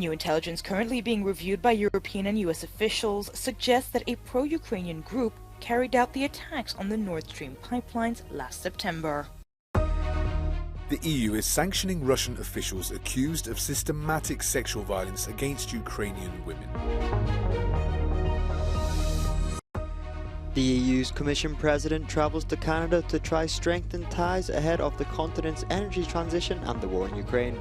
New intelligence currently being reviewed by European and US officials suggests that a pro-Ukrainian group carried out the attacks on the Nord Stream pipelines last September. The EU is sanctioning Russian officials accused of systematic sexual violence against Ukrainian women. The EU's Commission President travels to Canada to try strengthen ties ahead of the continent's energy transition and the war in Ukraine.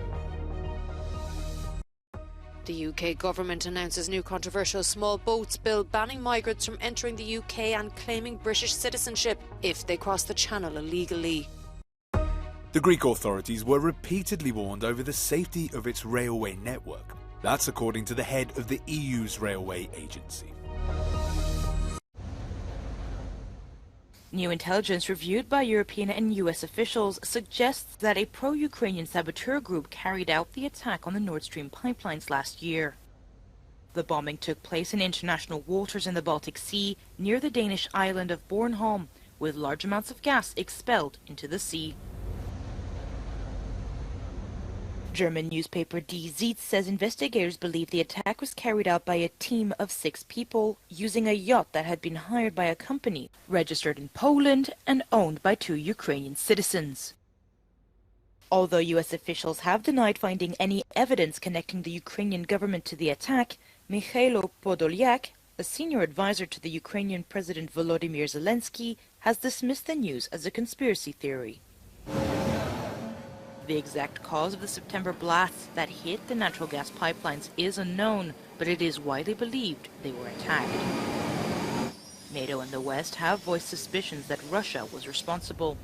The UK government announces new controversial small boats bill banning migrants from entering the UK and claiming British citizenship if they cross the channel illegally. The Greek authorities were repeatedly warned over the safety of its railway network. That's according to the head of the EU's railway agency. New intelligence reviewed by European and US officials suggests that a pro-Ukrainian saboteur group carried out the attack on the Nord Stream pipelines last year. The bombing took place in international waters in the Baltic Sea near the Danish island of Bornholm, with large amounts of gas expelled into the sea. German newspaper Die Zeit says investigators believe the attack was carried out by a team of 6 people using a yacht that had been hired by a company registered in Poland and owned by 2 Ukrainian citizens. Although US officials have denied finding any evidence connecting the Ukrainian government to the attack, Mikhailo Podolyak, a senior advisor to the Ukrainian President Volodymyr Zelensky, has dismissed the news as a conspiracy theory. The exact cause of the September blasts that hit the natural gas pipelines is unknown, but it is widely believed they were attacked. NATO and the West have voiced suspicions that Russia was responsible.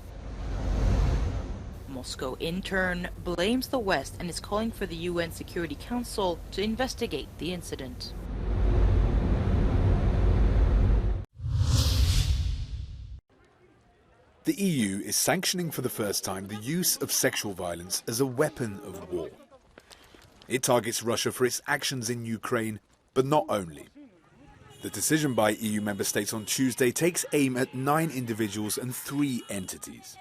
Moscow, in turn, blames the West and is calling for the UN Security Council to investigate the incident. The EU is sanctioning for the first time the use of sexual violence as a weapon of war. It targets Russia for its actions in Ukraine, but not only. The decision by EU member states on Tuesday takes aim at 9 individuals and 3 entities.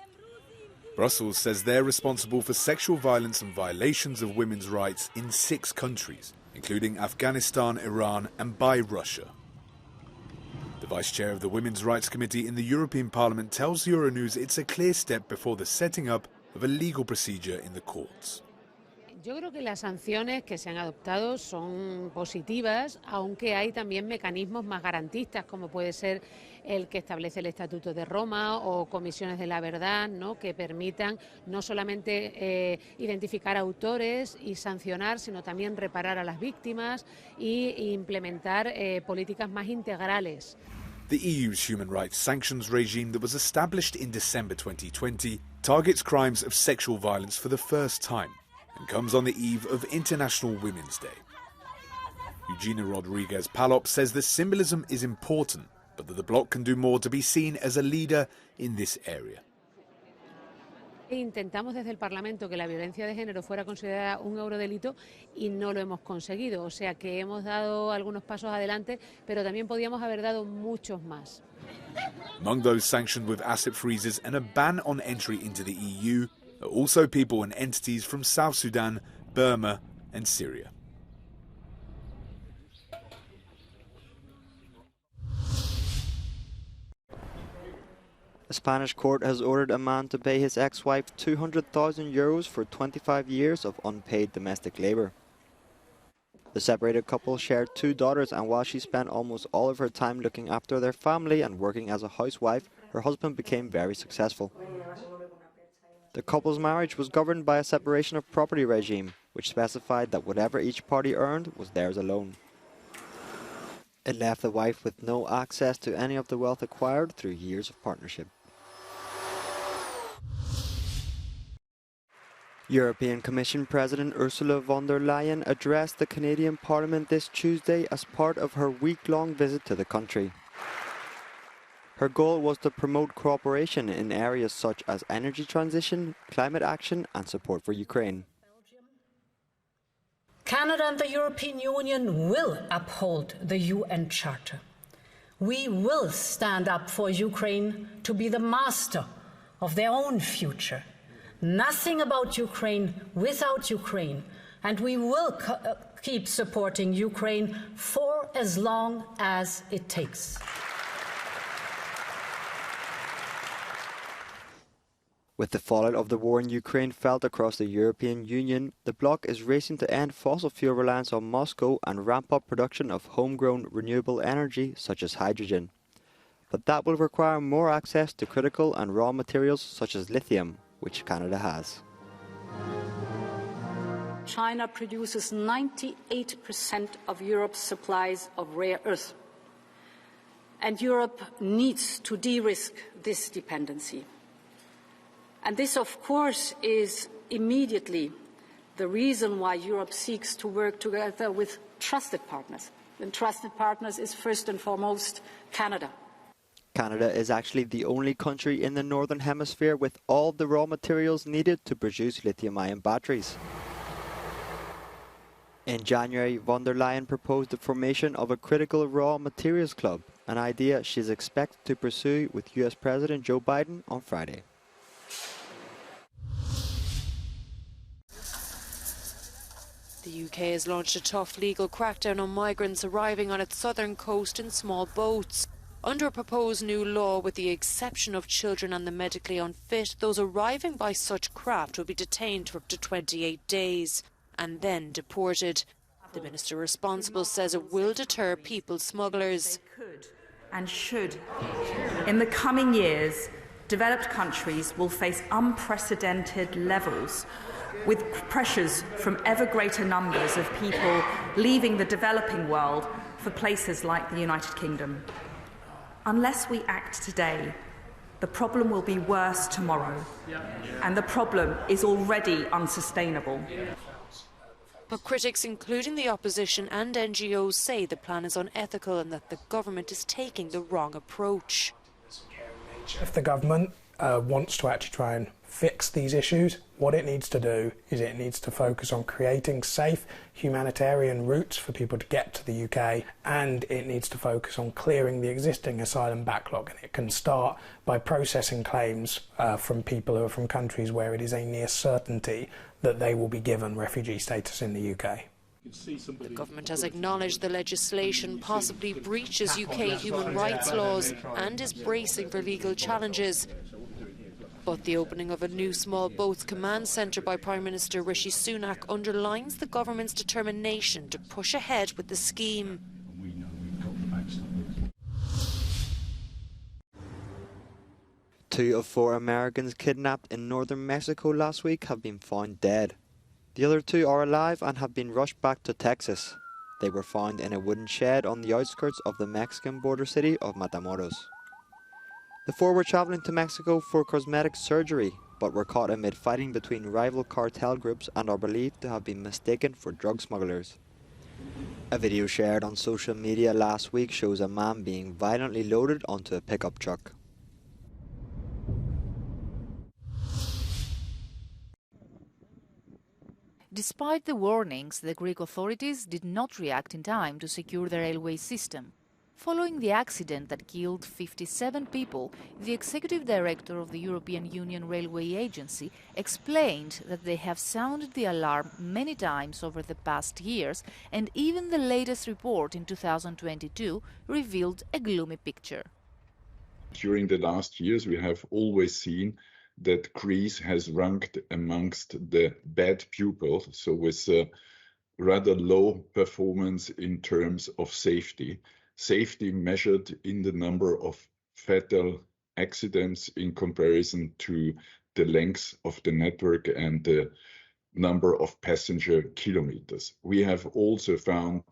Brussels says they're responsible for sexual violence and violations of women's rights in 6 countries, including Afghanistan, Iran, and by Russia. The Vice Chair of the Women's Rights Committee in the European Parliament tells Euronews it's a clear step before the setting up of a legal procedure in the courts. Yo creo que las sanciones que se han adoptado son positivas, aunque hay también mecanismos más garantistas, como puede ser el que establece el Estatuto de Roma o comisiones de la verdad, ¿no?, que permitan no solamente identificar autores y sancionar, sino también reparar a las víctimas e implementar políticas más integrales. The EU's human rights sanctions regime that was established in December 2020 targets crimes of sexual violence for the first time and comes on the eve of International Women's Day. Eugenia Rodriguez Palop says the symbolism is important, but that the bloc can do more to be seen as a leader in this area. Intentamos desde el Parlamento que la violencia de género fuera considerada un eurodelito y no lo hemos conseguido, o sea que hemos dado algunos pasos adelante, pero también podíamos haber dado muchos más. Among those sanctioned with asset freezes and a ban on entry into the EU are also people and entities from South Sudan, Burma and Syria. A Spanish court has ordered a man to pay his ex-wife €200,000 for 25 years of unpaid domestic labour. The separated couple shared 2 daughters, and while she spent almost all of her time looking after their family and working as a housewife, her husband became very successful. The couple's marriage was governed by a separation of property regime, which specified that whatever each party earned was theirs alone. It left the wife with no access to any of the wealth acquired through years of partnership. European Commission President Ursula von der Leyen addressed the Canadian Parliament this Tuesday as part of her week-long visit to the country. Her goal was to promote cooperation in areas such as energy transition, climate action and support for Ukraine. Canada and the European Union will uphold the UN Charter. We will stand up for Ukraine to be the master of their own future. Nothing about Ukraine without Ukraine, and we will keep supporting Ukraine for as long as it takes. With the fallout of the war in Ukraine felt across the European Union, the bloc is racing to end fossil fuel reliance on Moscow and ramp up production of homegrown renewable energy such as hydrogen. But that will require more access to critical and raw materials such as lithium, which Canada has. China produces 98% of Europe's supplies of rare earth, and Europe needs to de-risk this dependency. And this, of course, is immediately the reason why Europe seeks to work together with trusted partners. And trusted partners is first and foremost Canada. Canada is actually the only country in the Northern Hemisphere with all the raw materials needed to produce lithium-ion batteries. In January, von der Leyen proposed the formation of a critical raw materials club, an idea she is expected to pursue with US President Joe Biden on Friday. The UK has launched a tough legal crackdown on migrants arriving on its southern coast in small boats. Under a proposed new law, with the exception of children and the medically unfit, those arriving by such craft will be detained for up to 28 days and then deported. The minister responsible says it will deter people smugglers. They could and should. In the coming years, developed countries will face unprecedented levels with pressures from ever greater numbers of people leaving the developing world for places like the United Kingdom. Unless we act today, the problem will be worse tomorrow, and the problem is already unsustainable. But critics, including the opposition and NGOs, say the plan is unethical and that the government is taking the wrong approach. If the government wants to actually try and fix these issues, what it needs to do is it needs to focus on creating safe humanitarian routes for people to get to the UK, and it needs to focus on clearing the existing asylum backlog. And it can start by processing claims from people who are from countries where it is a near certainty that they will be given refugee status in the UK. The government has acknowledged the legislation possibly breaches UK human rights laws and is bracing for legal challenges. But the opening of a new small boats command centre by Prime Minister Rishi Sunak underlines the government's determination to push ahead with the scheme. Two of 4 Americans kidnapped in northern Mexico last week have been found dead. The other 2 are alive and have been rushed back to Texas. They were found in a wooden shed on the outskirts of the Mexican border city of Matamoros. The 4 were travelling to Mexico for cosmetic surgery, but were caught amid fighting between rival cartel groups and are believed to have been mistaken for drug smugglers. A video shared on social media last week shows a man being violently loaded onto a pickup truck. Despite the warnings, the Greek authorities did not react in time to secure the railway system. Following the accident that killed 57 people, the executive director of the European Union Railway Agency explained that they have sounded the alarm many times over the past years, and even the latest report in 2022 revealed a gloomy picture. During the last years, we have always seen that Greece has ranked amongst the bad pupils, so with a rather low performance in terms of safety. Safety measured in the number of fatal accidents in comparison to the length of the network and the number of passenger kilometers. We have also found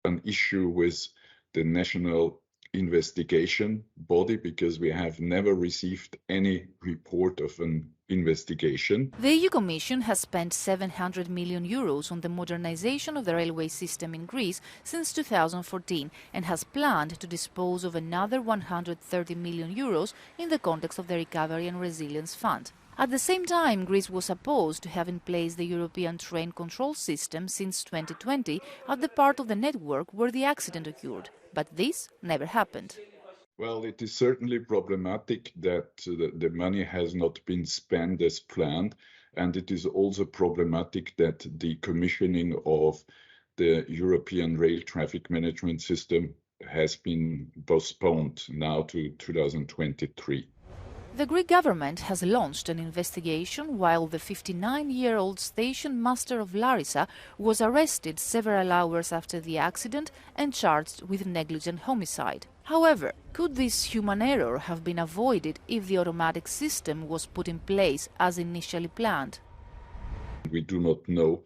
an issue with the national investigation body because we have never received any report of an investigation. The EU Commission has spent €700 million on the modernization of the railway system in Greece since 2014 and has planned to dispose of another €130 million in the context of the Recovery and Resilience Fund. At the same time, Greece was supposed to have in place the European train control system since 2020 at the part of the network where the accident occurred. But this never happened. Well, it is certainly problematic that the money has not been spent as planned, and it is also problematic that the commissioning of the European rail traffic management system has been postponed now to 2023. The Greek government has launched an investigation while the 59-year-old station master of Larissa was arrested several hours after the accident and charged with negligent homicide. However, could this human error have been avoided if the automatic system was put in place as initially planned? We do not know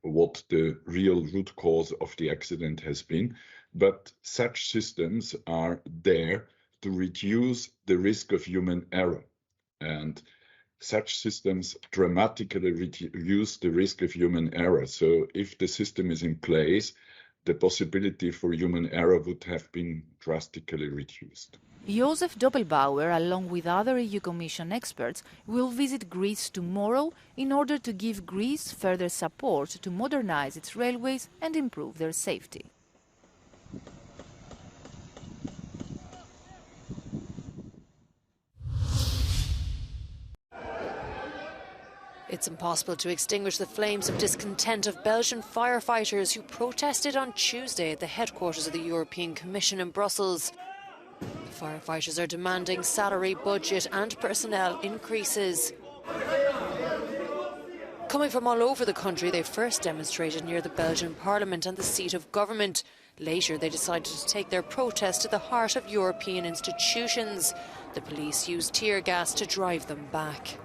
what the real root cause of the accident has been, but such systems are there to reduce the risk of human error. And such systems dramatically reduce the risk of human error. So if the system is in place, the possibility for human error would have been drastically reduced. Josef Doppelbauer, along with other EU Commission experts, will visit Greece tomorrow in order to give Greece further support to modernize its railways and improve their safety. It's impossible to extinguish the flames of discontent of Belgian firefighters who protested on Tuesday at the headquarters of the European Commission in Brussels. The firefighters are demanding salary, budget and personnel increases. Coming from all over the country, they first demonstrated near the Belgian Parliament and the seat of government. Later, they decided to take their protest to the heart of European institutions. The police used tear gas to drive them back.